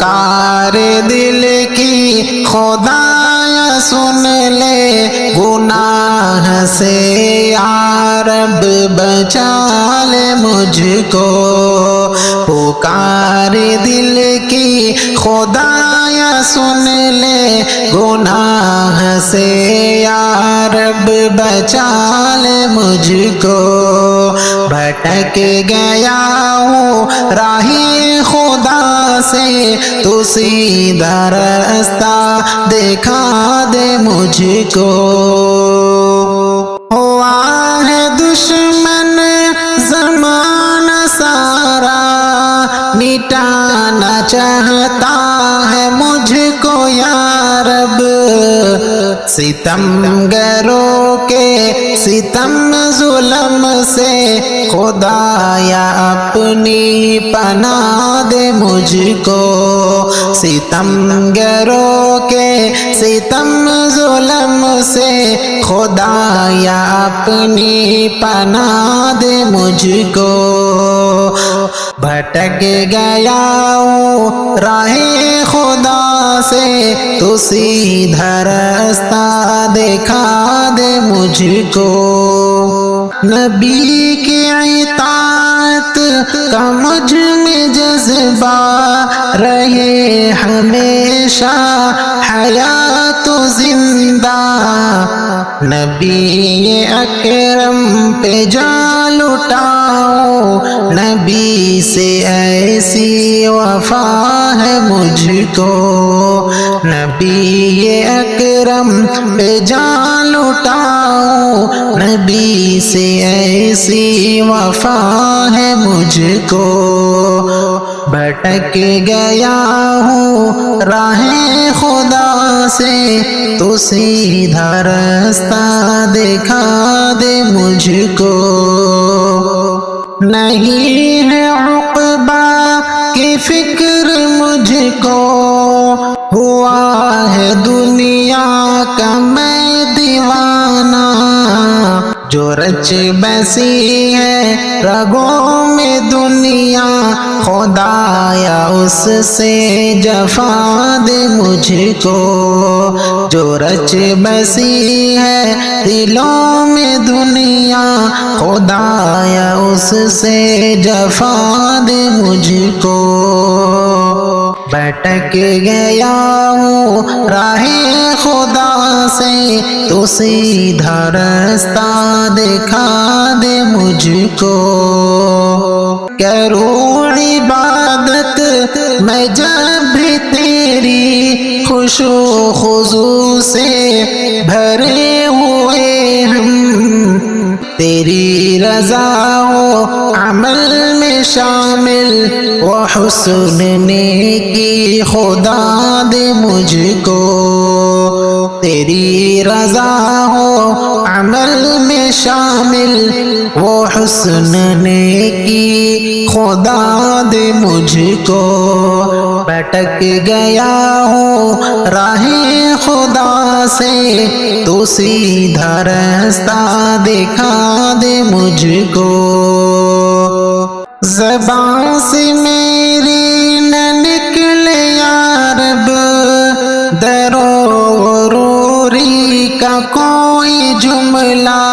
पुकार दिल की खुदाया सुन ले गुनाह से या रब बचा ले मुझको। पुकार दिल की खुदाया सुन ले गुनाह से या रब बचा ले मुझको। भटक गया हूँ राही खुदा से तू सीधा रास्ता दिखा दे मुझको। हुआ है दुश्मन ज़माना सारा मिटाना चाहता है मुझको या रब। सितमगरों के सितम जुल्म से खुदाया अपनी पनाह दे मुझको। सितमगरों के सितम जुल्म से खुदाया अपनी पनाह दे मुझको। भटक गया हूँ राहे खुदा से तू सीधा रास्ता दिखा दे मुझको। नबी की इताअत का मुझ में जज्बा रहे हमेशा हयात जिंदा। नबी अकरम पे जान लुटाओ नबी से ऐसी वफा है मुझको। नबी अकरम पे जान लुटाओ नबी से ऐसी वफा है मुझको। भटक गया हूँ राहे खुदा से तो सीधा रास्ता दिखा दे मुझको। नहीं है उक़बा की फिक्र मुझको हुआ है दुनिया का मैं दीवाना। जो रच बसी है रगों में दुनिया खुदाया उससे जफा दे मुझको। जो रच बसी है दिलों में दुनिया खुदाया उससे जफा दे मुझको। भटक गया हूँ राहे खुदा से तो सीधा रास्ता दिखा दे मुझको। करूँ इबादत मैं जब भी तेरी खुशो खुजू से भरे हुए हम। तेरी रज़ा हो अमल में शामिल वो हुस्न नेकी खुदा दे मुझको। तेरी रज़ा हो अमल में शामिल वो हुस्न नेकी खुदा दे मुझको। भटक गया हूँ राहे खुदा से तो सीधा रास्ता दिखा दे मुझको। ज़बान से मेरी न निकले या रब दरोरी का कोई जुमला।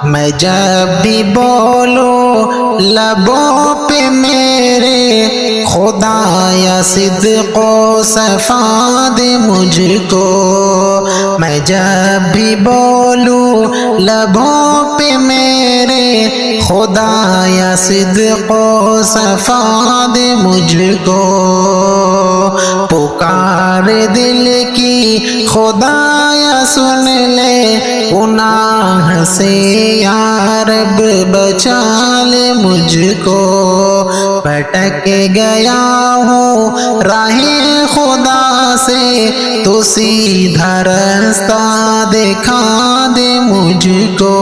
मैं जब भी बोलो लबों पे मेरे खुदाया सिद्क़ो सफ़ा दे मुझको। मैं जब भी बोलूं लबों पे मेरे खुदाया सिद्क़ो सफ़ा दे मुझको। पुकार दिल की खुदाया सुन ले गुनाह से या रब बचा ले मुझको। भटक गया हूँ राहे खुदा से तो सीधा रास्ता दिखा दे मुझको।